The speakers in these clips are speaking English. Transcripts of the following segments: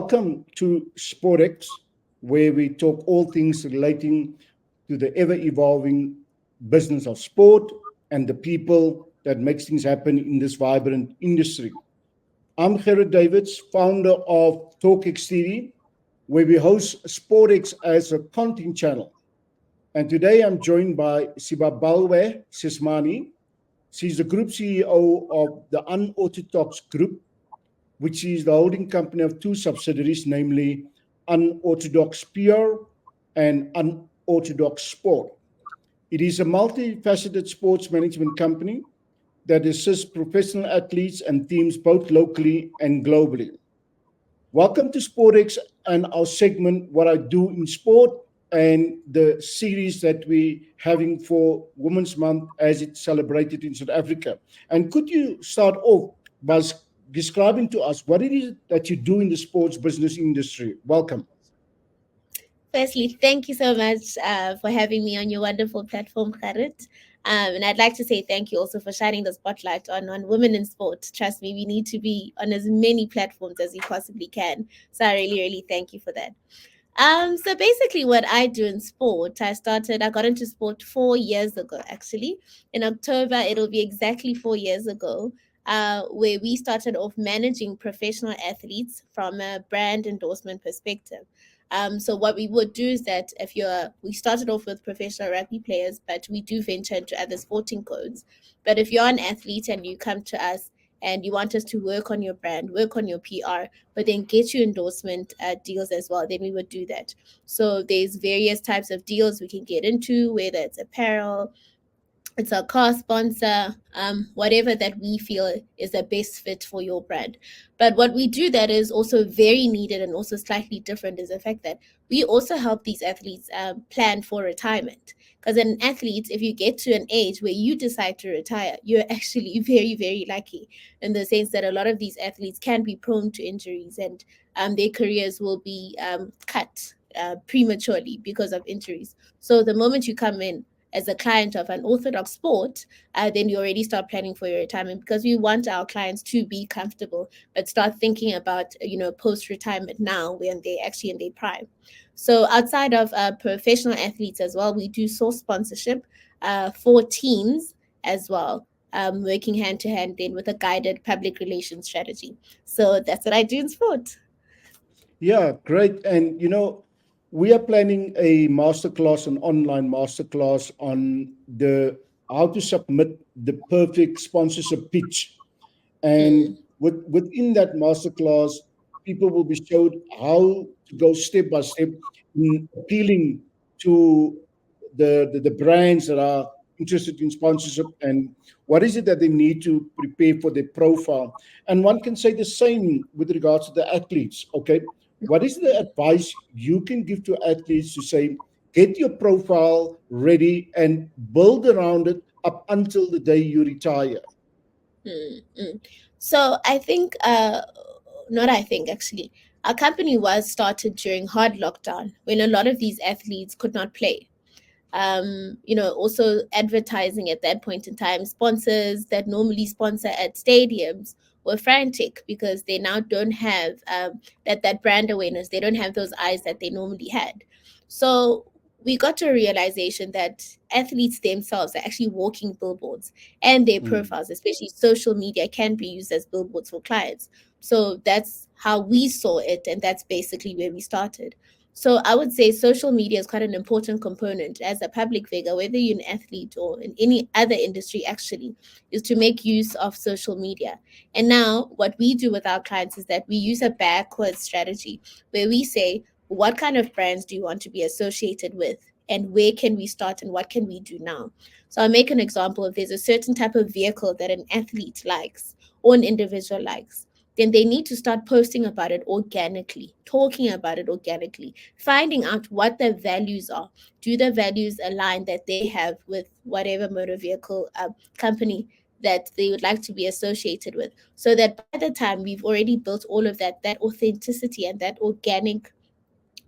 Welcome to SportX, where we talk all things relating to the ever-evolving business of sport and the people that makes things happen in this vibrant industry. I'm Gerrit Davids, founder of TalkX TV, where we host SportX as a content channel. And today I'm joined by Sibabalwe Sesmani. She's the group CEO of the Unorthodox Group, which is the holding company of two subsidiaries, namely Unorthodox PR and Unorthodox Sport. It is a multifaceted sports management company that assists professional athletes and teams both locally and globally. Welcome to SportX and our segment, What I Do in Sport, and the series that we're having for Women's Month as it's celebrated in South Africa. And could you start off by describing to us what it is that you do in the sports business industry? Welcome. Firstly, thank you so much for having me on your wonderful platform, Gerrit. And I'd like to say thank you also for shining the spotlight on women in sport. Trust me, we need to be on as many platforms as we possibly can. So I really, really thank you for that. So basically what I do in sport, I got into sport 4 years ago, actually. In October, it'll be exactly 4 years ago, where we started off managing professional athletes from a brand endorsement perspective. So what we would do is that we started off with professional rugby players, but we do venture into other sporting codes. But if you're an athlete and you come to us and you want us to work on your brand, work on your PR, but then get you endorsement deals as well, then we would do that. So there's various types of deals we can get into, whether it's apparel, it's a car sponsor, whatever that we feel is the best fit for your brand. But what we do that is also very needed and also slightly different is the fact that we also help these athletes plan for retirement. Because an athlete, if you get to an age where you decide to retire, you're actually very, very lucky in the sense that a lot of these athletes can be prone to injuries and their careers will be cut prematurely because of injuries. So the moment you come in as a client of an orthodox sport, then you already start planning for your retirement because we want our clients to be comfortable, but start thinking about, post-retirement now when they're actually in their prime. So outside of professional athletes as well, we do source sponsorship for teams as well, working hand to hand then with a guided public relations strategy. So that's what I do in sport. Yeah, great. And we are planning a masterclass, an online masterclass on the how to submit the perfect sponsorship pitch. And Mm. within that masterclass, people will be showed how to go step by step in appealing to the brands that are interested in sponsorship and what is it that they need to prepare for their profile. And one can say the same with regards to the athletes. Okay, what is the advice you can give to athletes to say, get your profile ready and build around it up until the day you retire? Mm, mm. So I think, not I think actually, our company was started during hard lockdown when a lot of these athletes could not play. Also advertising at that point in time, sponsors that normally sponsor at stadiums were frantic because they now don't have that brand awareness. They don't have those eyes that they normally had. So we got to a realization that athletes themselves are actually walking billboards and their Mm. profiles, especially social media, can be used as billboards for clients. So that's how we saw it, and that's basically where we started. So I would say social media is quite an important component as a public figure, whether you're an athlete or in any other industry, actually, is to make use of social media. And now what we do with our clients is that we use a backwards strategy where we say, what kind of brands do you want to be associated with? And where can we start and what can we do now? So I'll make an example. If there's a certain type of vehicle that an athlete likes or an individual likes, then they need to start posting about it organically, talking about it organically, finding out what their values are. Do the values align that they have with whatever motor vehicle company that they would like to be associated with? So that by the time we've already built all of that authenticity and that organic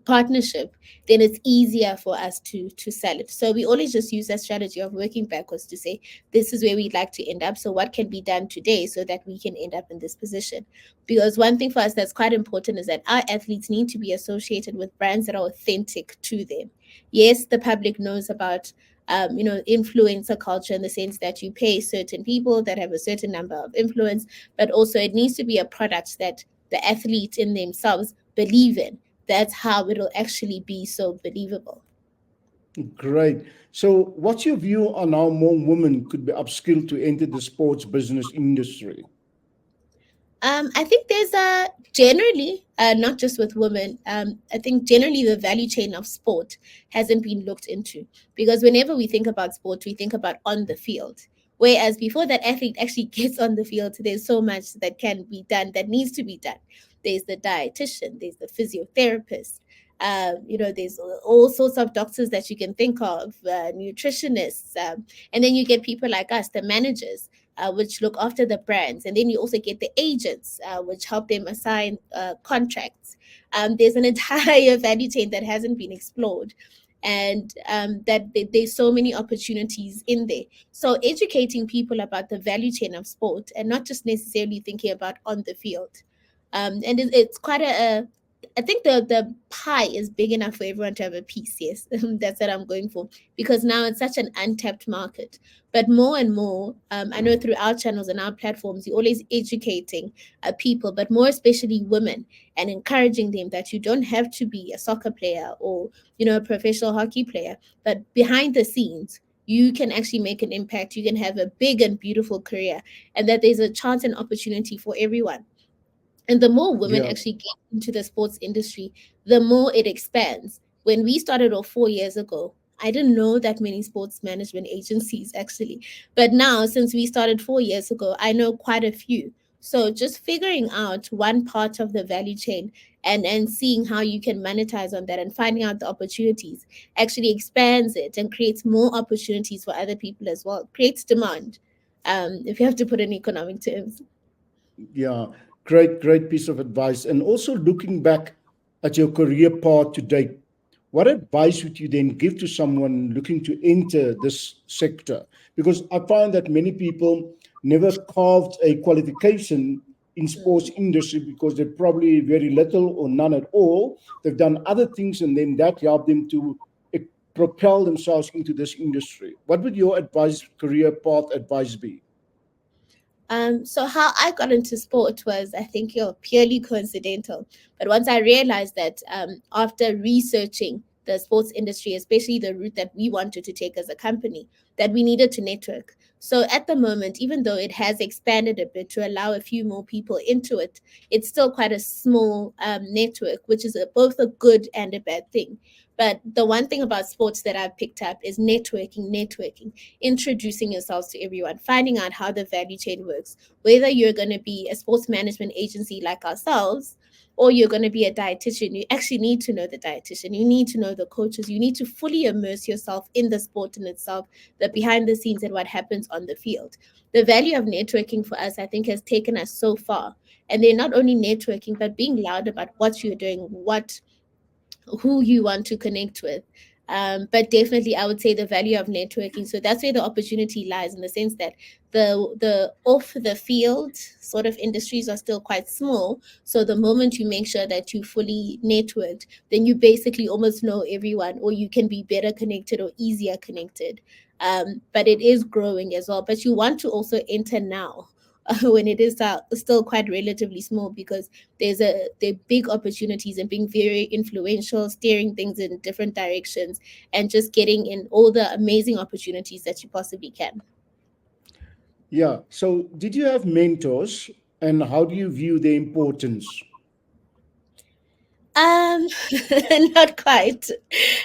partnership, then it's easier for us to sell it. So we always just use that strategy of working backwards to say, this is where we'd like to end up. So what can be done today so that we can end up in this position? Because one thing for us that's quite important is that our athletes need to be associated with brands that are authentic to them. Yes, the public knows about influencer culture in the sense that you pay certain people that have a certain number of influence, but also it needs to be a product that the athlete in themselves believe in. That's how it'll actually be so believable. Great. So, what's your view on how more women could be upskilled to enter the sports business industry? I think there's a generally, not just with women, I think generally the value chain of sport hasn't been looked into, because whenever we think about sport, we think about on the field. Whereas before that athlete actually gets on the field, there's so much that can be done, that needs to be done. There's the dietitian, there's the physiotherapist, there's all sorts of doctors that you can think of, nutritionists, and then you get people like us, the managers, which look after the brands. And then you also get the agents, which help them assign contracts. There's an entire value chain that hasn't been explored. And there's so many opportunities in there. So educating people about the value chain of sport and not just necessarily thinking about on the field. And it's quite I think the pie is big enough for everyone to have a piece. Yes, that's what I'm going for, because now it's such an untapped market. But more and more, I know through our channels and our platforms, you're always educating people, but more especially women, and encouraging them that you don't have to be a soccer player or a professional hockey player, but behind the scenes you can actually make an impact. You can have a big and beautiful career, and that there's a chance and opportunity for everyone. And the more women Yeah. actually get into the sports industry, the more it expands. When we started off 4 years ago, I didn't know that many sports management agencies actually. But now, since we started 4 years ago, I know quite a few. So just figuring out one part of the value chain, and seeing how you can monetize on that and finding out the opportunities actually expands it and creates more opportunities for other people as well, creates demand, if you have to put in economic terms. Yeah, great piece of advice. And also looking back at your career path to date, what advice would you then give to someone looking to enter this sector? Because I find that many people never carved a qualification in sports industry because they're probably very little or none at all. They've done other things, and then that helped them to eh, propel themselves into this industry. What would your advice, career path advice be? So how I got into sport was, I think, purely coincidental. But once I realized that, after researching the sports industry, especially the route that we wanted to take as a company, that we needed to network. So at the moment, even though it has expanded a bit to allow a few more people into it, it's still quite a small network, which is both a good and a bad thing. But the one thing about sports that I've picked up is networking, introducing yourselves to everyone, finding out how the value chain works, whether you're going to be a sports management agency like ourselves, or you're going to be a dietitian. You actually need to know the dietitian. You need to know the coaches. You need to fully immerse yourself in the sport in itself, the behind the scenes and what happens on the field. The value of networking for us, I think, has taken us so far. And they're not only networking, but being loud about what you're doing, who you want to connect with. But definitely, I would say the value of networking. So that's where the opportunity lies, in the sense that the off the field sort of industries are still quite small. So the moment you make sure that you fully networked, then you basically almost know everyone, or you can be better connected or easier connected. But it is growing as well. But you want to also enter now, when it is still quite relatively small, because there are big opportunities in being very influential, steering things in different directions, and just getting in all the amazing opportunities that you possibly can. Yeah. So, did you have mentors, and how do you view their importance? Um, not quite.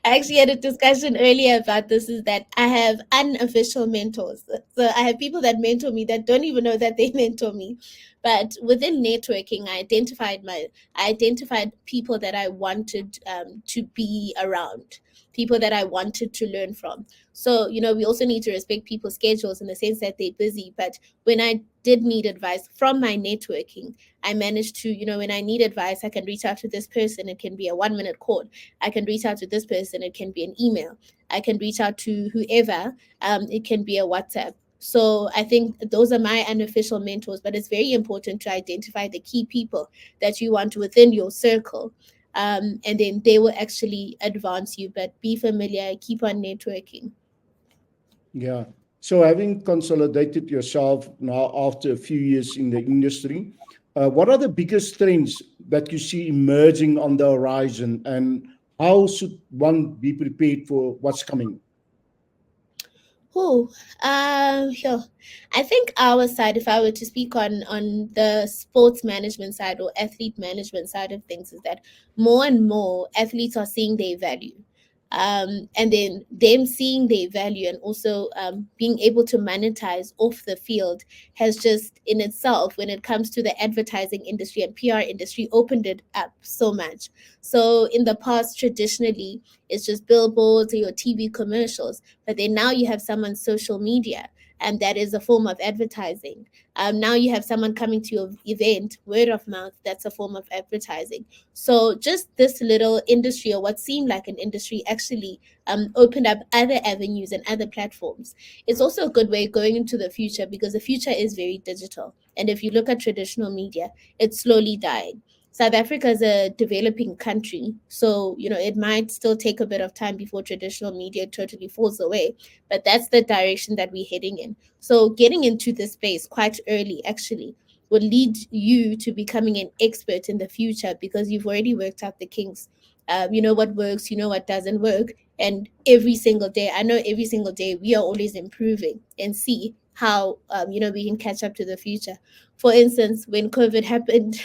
I actually had a discussion earlier about this, is that I have unofficial mentors. So I have people that mentor me that don't even know that they mentor me. But within networking, I identified people that I wanted to be around. people that I wanted to learn from. So, we also need to respect people's schedules in the sense that they're busy. But when I did need advice from my networking, I managed to, when I need advice, I can reach out to this person. It can be a 1 minute call. I can reach out to this person. It can be an email. I can reach out to whoever. It can be a WhatsApp. So I think those are my unofficial mentors, but it's very important to identify the key people that you want within your circle. And then they will actually advance you, but be familiar, keep on networking. Yeah. So having consolidated yourself now after a few years in the industry, what are the biggest trends that you see emerging on the horizon, and how should one be prepared for what's coming? Oh, sure. I think our side, if I were to speak on the sports management side or athlete management side of things, is that more and more athletes are seeing their value. And then them seeing their value and also being able to monetize off the field has just in itself, when it comes to the advertising industry and PR industry, opened it up so much. So in the past, traditionally, it's just billboards or your TV commercials, but then now you have someone's social media, and that is a form of advertising. Now you have someone coming to your event, word of mouth, that's a form of advertising. So just this little industry, or what seemed like an industry, actually opened up other avenues and other platforms. It's also a good way going into the future, because the future is very digital. And if you look at traditional media, it's slowly dying. South Africa is a developing country, so it might still take a bit of time before traditional media totally falls away, but that's the direction that we're heading in. So getting into this space quite early actually will lead you to becoming an expert in the future, because you've already worked out the kinks. You know what works, you know what doesn't work, and every single day, I know every single day we are always improving and see how we can catch up to the future. For instance, when COVID happened,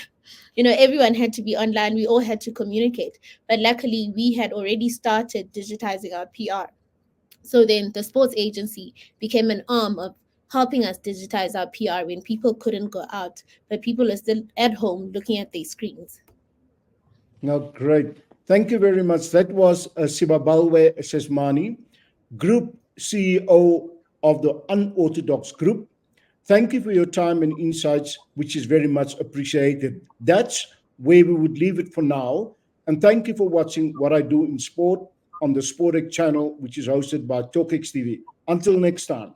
everyone had to be online. We all had to communicate. But luckily, we had already started digitizing our PR. So then the sports agency became an arm of helping us digitize our PR when people couldn't go out, but people are still at home looking at their screens. Now, great. Thank you very much. That was Sibabalwe Sesmani, Group CEO of the Unorthodox Group. Thank you for your time and insights, which is very much appreciated. That's where we would leave it for now. And thank you for watching What I Do in Sport on the SportX channel, which is hosted by TalkX TV. Until next time.